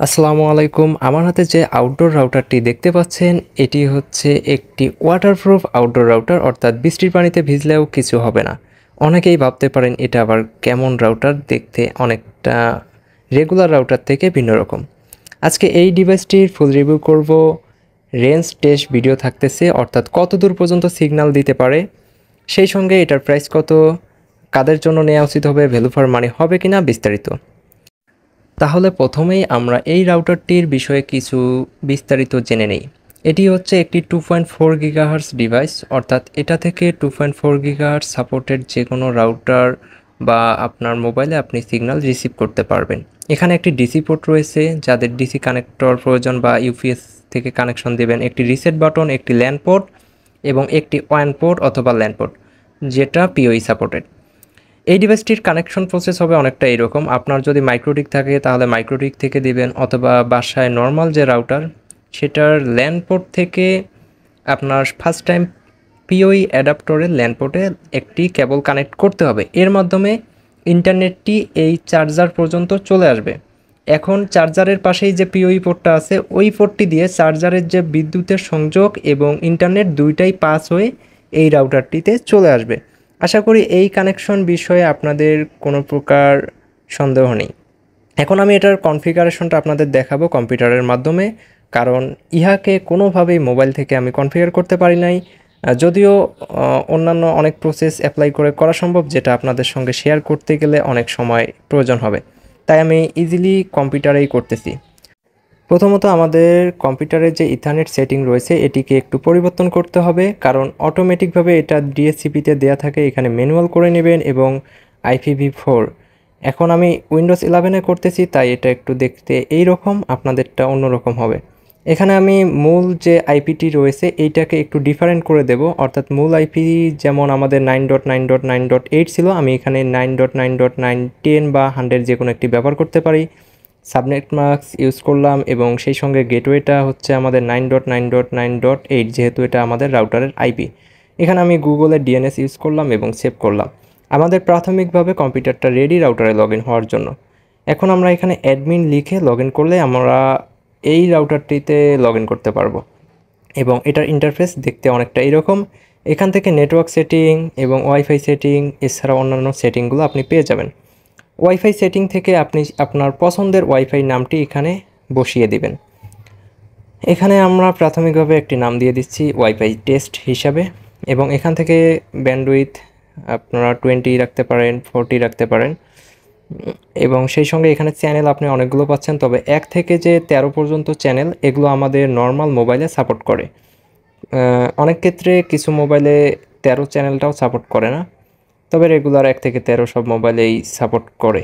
আসসালামু আলাইকুম। আমার হাতে যে আউটডোর রাউটারটি দেখতে পাচ্ছেন, এটি হচ্ছে একটি ওয়াটারপ্রুফ আউটডোর রাউটার, অর্থাৎ বৃষ্টির পানিতে ভিজলেও কিছু হবে না। অনেকেই ভাবতে পারেন এটা আবার কেমন রাউটার, দেখতে অনেকটা রেগুলার রাউটার থেকে ভিন্ন রকম। আজকে এই ডিভাইসটির ফুল রিভিউ করব। রেঞ্জ টেস্ট ভিডিও থাকতেছে, অর্থাৎ কত দূর পর্যন্ত সিগন্যাল দিতে পারে, সেই সঙ্গে এটার প্রাইস কত, কাদের জন্য নেওয়া উচিত হবে, ভ্যালু ফর মানি হবে কিনা, বিস্তারিত। তাহলে প্রথমেই আমরা এই রাউটারটির বিষয়ে কিছু বিস্তারিত জেনে নেই। এটি হচ্ছে একটি 2.4 গিগাহার্টজ ডিভাইস, অর্থাৎ এটা থেকে 2.4 গিগাহার্টজ সাপোর্টেড যে কোনো রাউটার বা আপনার মোবাইলে আপনি সিগন্যাল রিসিভ করতে পারবেন। এখানে একটি ডিসি পোর্ট রয়েছে, যাদের ডিসি কানেক্টর প্রয়োজন বা ইউপিএস থেকে কানেকশন দেবেন, একটি রিসেট বাটন, একটি ল্যান পোর্ট এবং একটি ওয়ান পোর্ট অথবা ল্যান পোর্ট, যেটা পিওই সাপোর্টেড। এই ডিভাইসটির কানেকশন প্রসেস হবে অনেকটা এরকম। আপনার যদি মাইক্রোটিক থাকে তাহলে মাইক্রোটিক থেকে দিবেন, অথবা বাসায় নর্মাল যে রাউটার সেটার ল্যান পোর্ট থেকে আপনার ফার্স্ট টাইম পিওই অ্যাডাপ্টরের ল্যান পোর্টে একটি কেবল কানেক্ট করতে হবে। এর মাধ্যমে ইন্টারনেটটি এই চার্জার পর্যন্ত চলে আসবে। এখন চার্জারের পাশেই যে পিওই পোর্টটা আছে, ওই পোর্টটি দিয়ে চার্জারের যে বিদ্যুতের সংযোগ এবং ইন্টারনেট দুইটাই পাস হয়ে এই রাউটারটিতে চলে আসবে। আশা করি এই কানেকশন বিষয়ে আপনাদের কোনো প্রকার সন্দেহ নেই। এখন আমি এটার কনফিগারেশনটা আপনাদের দেখাবো কম্পিউটারের মাধ্যমে, কারণ ইহাকে কোনোভাবেই মোবাইল থেকে আমি কনফিগার করতে পারি নাই। যদিও অন্যান্য অনেক প্রসেস অ্যাপ্লাই করে করা সম্ভব, যেটা আপনাদের সঙ্গে শেয়ার করতে গেলে অনেক সময় প্রয়োজন হবে, তাই আমি ইজিলি কম্পিউটারেই করতেছি। প্রথমত আমাদের কম্পিউটারের যে ইথারনেট সেটিং রয়েছে এটিকে একটু পরিবর্তন করতে হবে, কারণ অটোমেটিকভাবে এটা ডিএসসিপিতে দেওয়া থাকে, এখানে ম্যানুয়াল করে নেবেন এবং IPv4। এখন আমি উইন্ডোজ 11-এ করতেছি, তাই এটা একটু দেখতে এই রকম, আপনাদেরটা অন্যরকম হবে। এখানে আমি মূল যে আইপিটি রয়েছে এইটাকে একটু ডিফারেন্ট করে দেব, অর্থাৎ মূল আইপি যেমন আমাদের 9.9.9.8 ছিল, আমি এখানে 9.9.9 বা 100 যে কোনো একটি ব্যবহার করতে পারি। সাবনেট মাস্ক ইউজ করলাম এবং সেই সঙ্গে গেটওয়েটা হচ্ছে আমাদের 9.9.9.8, যেহেতু এটা আমাদের রাউটারের আইপি। এখানে আমি গুগলের ডিএনএস ইউজ করলাম এবং সেভ করলাম। আমাদের প্রাথমিকভাবে কম্পিউটারটা রেডি রাউটারে লগ ইন হওয়ার জন্য। এখন আমরা এখানে অ্যাডমিন লিখে লগ ইন করলে আমরা এই রাউটারটিতে লগ ইন করতে পারবো এবং এটার ইন্টারফেস দেখতে অনেকটা এরকম। এখান থেকে নেটওয়ার্ক সেটিং এবং ওয়াইফাই সেটিং এছাড়া অন্যান্য সেটিংগুলো আপনি পেয়ে যাবেন। ওয়াইফাই সেটিং থেকে আপনি আপনার পছন্দের ওয়াইফাই নামটি এখানে বসিয়ে দিবেন। এখানে আমরা প্রাথমিকভাবে একটি নাম দিয়ে দিচ্ছি ওয়াইফাই টেস্ট হিসাবে, এবং এখান থেকে ব্যান্ডউইথ আপনারা 20 রাখতে পারেন, 40 রাখতে পারেন, এবং সেই সঙ্গে এখানে চ্যানেল আপনি অনেকগুলো পাচ্ছেন, তবে 1 থেকে যে 13 পর্যন্ত চ্যানেল এগুলো আমাদের নর্মাল মোবাইলে সাপোর্ট করে। অনেক ক্ষেত্রে কিছু মোবাইলে 13 চ্যানেলটাও সাপোর্ট করে না, তবে রেগুলার 1 থেকে 13 সব মোবাইলেই সাপোর্ট করে।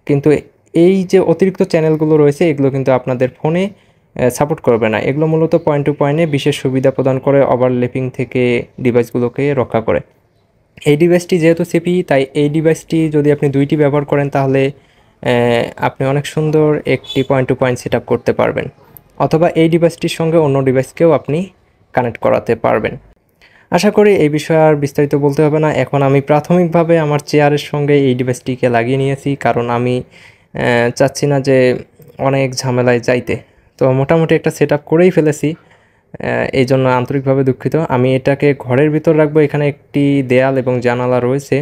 কিন্তু এই যে অতিরিক্ত চ্যানেলগুলো রয়েছে এগুলো কিন্তু আপনাদের ফোনে সাপোর্ট করবে না। এগুলো মূলত পয়েন্ট টু পয়েন্টে বিশেষ সুবিধা প্রদান করে, ওভারল্যাপিং থেকে ডিভাইসগুলোকে রক্ষা করে। এই ডিভাইসটি যেহেতু সিপি, তাই এই ডিভাইসটি যদি আপনি 2টি ব্যবহার করেন তাহলে আপনি অনেক সুন্দর একটি point to point set up করতে পারবেন, অথবা এই ডিভাইসটির সঙ্গে অন্য ডিভাইসকেও আপনি কানেক্ট করাতে পারবেন। আশা করি এই বিষয়ে আর বিস্তারিত বলতে হবে না। এখন আমি প্রাথমিকভাবে আমার চেয়ারের সঙ্গে এই ডিভাইসটিকে লাগিয়ে নিয়েছি, কারণ আমি চাচ্ছি না যে অনেক ঝামেলায় যাইতে। তো মোটামুটি একটা সেট আপ করেই ফেলেছি, এই জন্য আন্তরিকভাবে দুঃখিত। আমি এটাকে ঘরের ভিতর রাখবো, এখানে একটি দেয়াল এবং জানালা রয়েছে,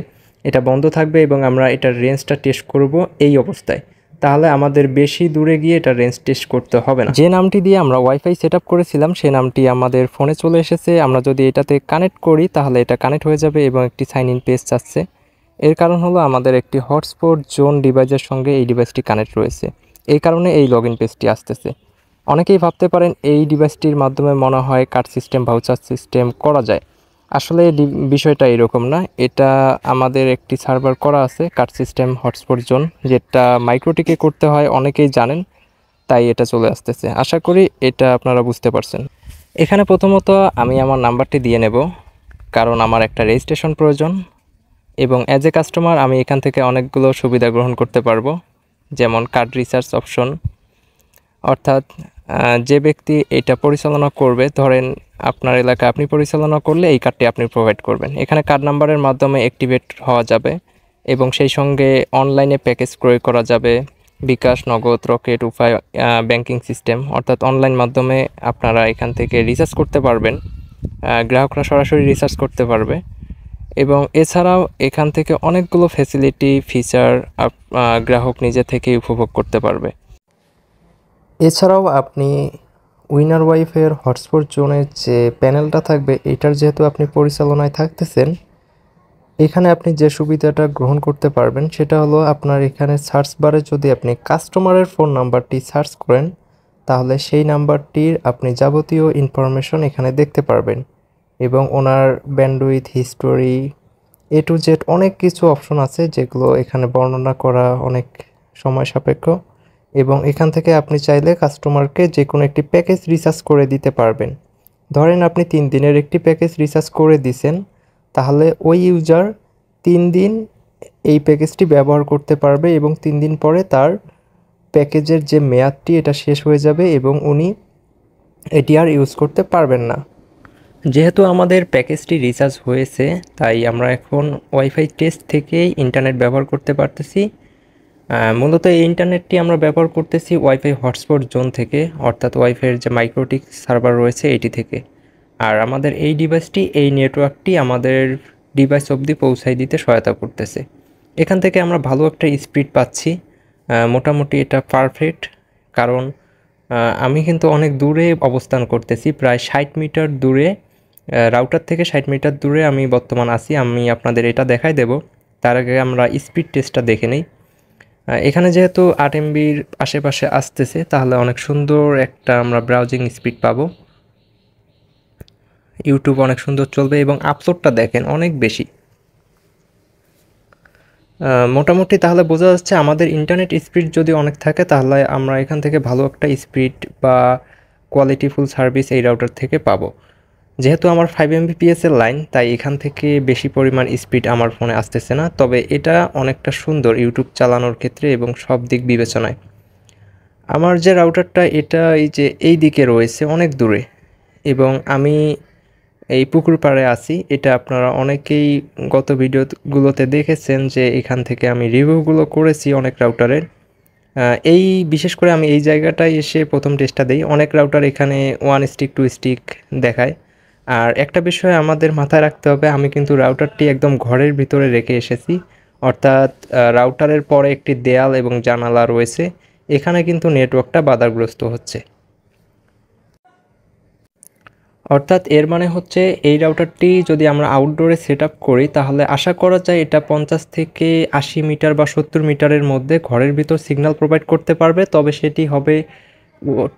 এটা বন্ধ থাকবে এবং আমরা এটার রেঞ্জটা টেস্ট করব এই অবস্থায়। তাহলে আমাদের বেশি দূরে গিয়ে এটা রেঞ্জ টেস্ট করতে হবে না। যে নামটি দিয়ে আমরা ওয়াইফাই সেট আপ করেছিলাম সেই নামটি আমাদের ফোনে চলে এসেছে। আমরা যদি এটাতে কানেক্ট করি তাহলে এটা কানেক্ট হয়ে যাবে এবং একটি সাইন ইন পেজ চাচ্ছে। এর কারণ হলো আমাদের একটি হটস্পট জোন ডিভাইসের সঙ্গে এই ডিভাইসটি কানেক্ট রয়েছে, এই কারণে এই লগ ইন পেজটি আসতেছে। অনেকেই ভাবতে পারেন এই ডিভাইসটির মাধ্যমে মনে হয় কার্ড সিস্টেম, ভাউচার সিস্টেম করা যায়। আসলে বিষয়টা এরকম না। এটা আমাদের একটি সার্ভার করা আছে কার্ড সিস্টেম হটস্পট জোন, যেটা মাইক্রোটিকে করতে হয়, অনেকেই জানেন, তাই এটা চলে আসতেছে। আশা করি এটা আপনারা বুঝতে পারছেন। এখানে প্রথমত আমি আমার নাম্বারটি দিয়ে নেব, কারণ আমার একটা রেজিস্ট্রেশন প্রয়োজন, এবং অ্যাজ এ কাস্টমার আমি এখান থেকে অনেকগুলো সুবিধা গ্রহণ করতে পারবো, যেমন কার্ড রিসার্চ অপশন, অর্থাৎ যে ব্যক্তি এটা পরিচালনা করবে, ধরেন আপনার এলাকা আপনি পরিচালনা করলে এই কার্ডটি আপনি প্রোভাইড করবেন। এখানে কার্ড নাম্বারের মাধ্যমে অ্যাক্টিভেট হওয়া যাবে এবং সেই সঙ্গে অনলাইনে প্যাকেজ ক্রয় করা যাবে, বিকাশ, নগদ, রকেট, উপায় ব্যাংকিং সিস্টেম, অর্থাৎ অনলাইন মাধ্যমে আপনারা এখান থেকে রিচার্জ করতে পারবেন। গ্রাহকরা সরাসরি রিচার্জ করতে পারবে এবং এছাড়াও এখান থেকে অনেকগুলো ফ্যাসিলিটি ফিচার গ্রাহক নিজে থেকেই উপভোগ করতে পারবে। এছাড়াও আপনি উইনার ওয়াইফের হটস্পট জোনের যে প্যানেলটা থাকবে, এটার যেহেতু আপনি পরিচালনায় থাকতেছেন, এখানে আপনি যে সুবিধাটা গ্রহণ করতে পারবেন সেটা হলো আপনার এখানে সার্চ বারে যদি আপনি কাস্টমারের ফোন নাম্বারটি সার্চ করেন, তাহলে সেই নাম্বারটির আপনি যাবতীয় ইনফরমেশন এখানে দেখতে পারবেন এবং ওনার ব্যান্ডউইথ হিস্টোরি টু জেড অনেক কিছু অপশন আছে যেগুলো এখানে বর্ণনা করা অনেক সময় সাপেক্ষ। এবং এখান থেকে আপনি চাইলে কাস্টমারকে যে কোনো একটি প্যাকেজ রিচার্জ করে দিতে পারবেন। ধরেন আপনি 3 দিনের একটি প্যাকেজ রিচার্জ করে দিছেন, তাহলে ওই ইউজার 3 দিন এই প্যাকেজটি ব্যবহার করতে পারবে এবং 3 দিন পরে তার প্যাকেজের যে মেয়াদটি এটা শেষ হয়ে যাবে এবং উনি এটি আর ইউজ করতে পারবেন না। যেহেতু আমাদের প্যাকেজটি রিচার্জ হয়েছে, তাই আমরা এখন ওয়াইফাই টেস্ট থেকেই ইন্টারনেট ব্যবহার করতে পারতেছি। মূলত এই ইন্টারনেটটি আমরা ব্যবহার করতেছি ওয়াইফাই হটস্পট জোন থেকে, অর্থাৎ ওয়াইফাইয়ের যে মাইক্রোটিক সার্ভার রয়েছে এটি থেকে। আর আমাদের এই ডিভাইসটি এই নেটওয়ার্কটি আমাদের ডিভাইস অবধি পৌঁছায় দিতে সহায়তা করতেছে। এখান থেকে আমরা ভালো একটা স্পিড পাচ্ছি, মোটামুটি এটা পারফেক্ট। কারণ আমি কিন্তু অনেক দূরে অবস্থান করতেছি, প্রায় 60 মিটার দূরে, রাউটার থেকে 60 মিটার দূরে আমি বর্তমান আছি। আমি আপনাদের এটা দেখাই দেব, তার আগে আমরা স্পিড টেস্টটা দেখে নিই। এখানে যেহেতু 8 MBর আশেপাশে আসতেছে, তাহলে অনেক সুন্দর একটা আমরা ব্রাউজিং স্পিড পাবো। ইউটিউব অনেক সুন্দর চলবে এবং আপলোডটা দেখেন অনেক বেশি। মোটামুটি তাহলে বোঝা যাচ্ছে আমাদের ইন্টারনেট স্পিড যদি অনেক থাকে, তাহলে আমরা এখান থেকে ভালো একটা স্পিড বা কোয়ালিটিফুল সার্ভিস এই রাউটার থেকে পাবো। যেহেতু আমার 5 Mbps এর লাইন, তাই এখান থেকে বেশি পরিমাণ স্পিড আমার ফোনে আসতেছে না, তবে এটা অনেকটা সুন্দর ইউটিউব চালানোর ক্ষেত্রে এবং সব দিক বিবেচনায়। আমার যে রাউটারটা এটা এই যে এই দিকে রয়েছে অনেক দূরে এবং আমি এই পুকুর পাড়ে আছি। এটা আপনারা অনেকেই গত ভিডিওগুলোতে দেখেছেন যে এখান থেকে আমি রিভিউগুলো করেছি অনেক রাউটারের। এই বিশেষ করে আমি এই জায়গাটায় এসে প্রথম টেস্টটা দিই। অনেক রাউটার এখানে 1 স্টিক 2 স্টিক দেখায়। আর একটা বিষয় আমাদের মাথায় রাখতে হবে, আমি কিন্তু রাউটারটি একদম ঘরের ভিতরে রেখে এসেছি, অর্থাৎ রাউটারের পরে একটি দেয়াল এবং জানালা রয়েছে। এখানে কিন্তু নেটওয়ার্কটা বাধাগ্রস্ত হচ্ছে। অর্থাৎ এর মানে হচ্ছে এই রাউটারটি যদি আমরা আউটডোরে সেট আপ করি, তাহলে আশা করা যায় এটা 50 থেকে 80 মিটার বা 70 মিটারের মধ্যে ঘরের ভিতর সিগন্যাল প্রোভাইড করতে পারবে। তবে সেটি হবে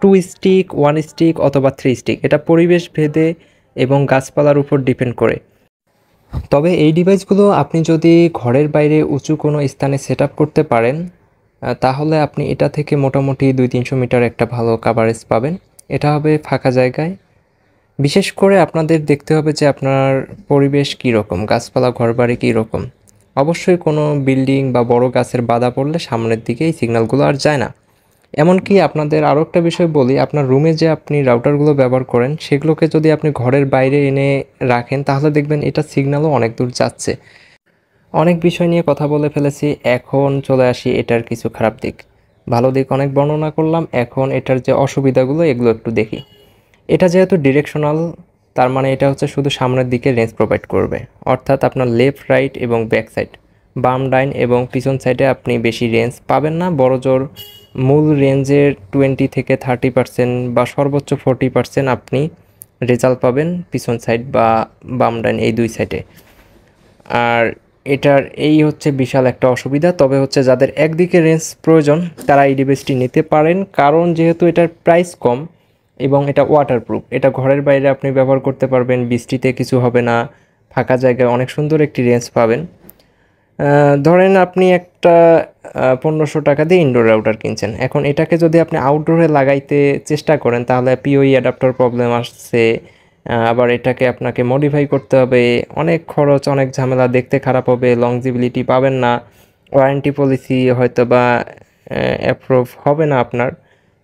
2 স্টিক, 1 স্টিক অথবা 3 স্টিক। এটা পরিবেশ ভেদে এবং গাছপালার উপর ডিপেন্ড করে। তবে এই ডিভাইসগুলো আপনি যদি ঘরের বাইরে উঁচু কোনো স্থানে সেট আপ করতে পারেন, তাহলে আপনি এটা থেকে মোটামুটি 200-300 মিটার একটা ভালো কাভারেজ পাবেন। এটা হবে ফাঁকা জায়গায়। বিশেষ করে আপনাদের দেখতে হবে যে আপনার পরিবেশ কীরকম, গাছপালা ঘরবাড়ি কীরকম। অবশ্যই কোনো বিল্ডিং বা বড় গাছের বাধা পড়লে সামনের দিকে এই সিগন্যালগুলো আর যায় না। এমনকি আপনাদের আরও একটা বিষয় বলি, আপনার রুমে যে আপনি রাউটারগুলো ব্যবহার করেন সেগুলোকে যদি আপনি ঘরের বাইরে এনে রাখেন, তাহলে দেখবেন এটা সিগন্যালও অনেক দূর যাচ্ছে। অনেক বিষয় নিয়ে কথা বলে ফেলেছি, এখন চলে আসি এটার কিছু খারাপ দিক। ভালো দিক অনেক বর্ণনা করলাম, এখন এটার যে অসুবিধাগুলো এগুলো একটু দেখি। এটা যেহেতু ডিরেকশনাল, তার মানে এটা হচ্ছে শুধু সামনের দিকে রেঞ্জ প্রোভাইড করবে, অর্থাৎ আপনার লেফট রাইট এবং ব্যাক সাইড, বাম ডাইন এবং পিছন সাইডে আপনি বেশি রেঞ্জ পাবেন না। বড়জোর মূল রেঞ্জের 20 থেকে 30% বা সর্বোচ্চ 40% আপনি রেজাল্ট পাবেন পিছন সাইড বা বাম ডাইন এই দুই সাইডে। আর এটার এই হচ্ছে বিশাল একটা অসুবিধা। তবে হচ্ছে যাদের একদিকে রেঞ্জ প্রয়োজন তারা এই ডিভাইসটি নিতে পারেন, কারণ যেহেতু এটার প্রাইস কম এবং এটা ওয়াটারপ্রুফ। এটা ঘরের বাইরে আপনি ব্যবহার করতে পারবেন, বৃষ্টিতে কিছু হবে না, ফাঁকা জায়গায় অনেক সুন্দর একটি রেঞ্জ পাবেন। ধরেন আপনি একটা 1500 টাকা দিয়ে ইনডোর রাউটার কিনছেন, এখন এটাকে যদি আপনি আউটডোরে লাগাইতে চেষ্টা করেন তাহলে পিওই অ্যাডাপ্টার প্রবলেম আসছে, আবার এটাকে আপনাকে মডিফাই করতে হবে, অনেক খরচ, অনেক ঝামেলা, দেখতে খারাপ হবে, লংজিবিলিটি পাবেন না, ওয়ারেন্টি পলিসি হয়তো বা অ্যাপ্রুভ হবে না আপনার।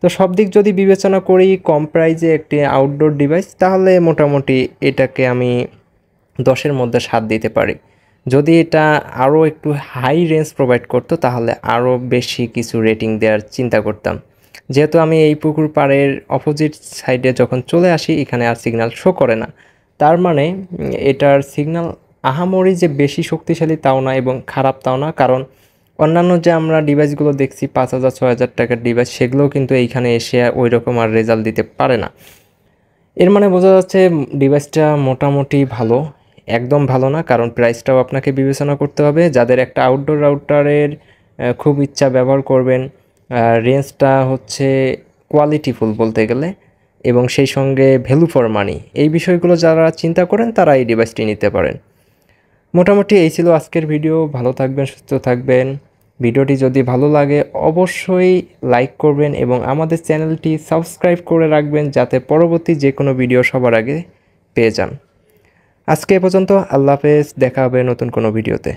তো সব দিক যদি বিবেচনা করি কম প্রাইজে একটি আউটডোর ডিভাইস, তাহলে মোটামুটি এটাকে আমি 10-এর মধ্যে 7 দিতে পারি। যদি এটা আরও একটু হাই রেঞ্জ প্রোভাইড করতো তাহলে আরও বেশি কিছু রেটিং দেওয়ার চিন্তা করতাম। যেহেতু আমি এই পুকুর পাড়ের অপোজিট সাইডে যখন চলে আসি এখানে আর সিগন্যাল শো করে না, তার মানে এটার সিগন্যাল আহামরি যে বেশি শক্তিশালী তাও না এবং খারাপ তাও না, কারণ অন্যান্য যে আমরা ডিভাইসগুলো দেখছি 5,000-6,000 টাকার ডিভাইস সেগুলোও কিন্তু এইখানে এসে ওই রকম আর রেজাল্ট দিতে পারে না। এর মানে বোঝা যাচ্ছে ডিভাইসটা মোটামুটি ভালো, একদম ভালো না, কারণ প্রাইসটাও আপনাকে বিবেচনা করতে হবে। যাদের একটা আউটডোর রাউটারের খুব ইচ্ছা ব্যবহার করবেন, রেঞ্জটা হচ্ছে কোয়ালিটিফুল বলতে গেলে, এবং সেই সঙ্গে ভ্যালু ফর মানি, এই বিষয়গুলো যারা চিন্তা করেন তারা এই ডিভাইসটি নিতে পারেন। মোটামুটি এই ছিল আজকের ভিডিও। ভালো থাকবেন, সুস্থ থাকবেন। ভিডিওটি যদি ভালো লাগে অবশ্যই লাইক করবেন এবং আমাদের চ্যানেলটি সাবস্ক্রাইব করে রাখবেন যাতে পরবর্তী যে কোনো ভিডিও সবার আগে পেয়ে যান। আজকে এ পর্যন্ত, আল্লাহ হাফেজ, দেখা হবে নতুন কোনো ভিডিওতে।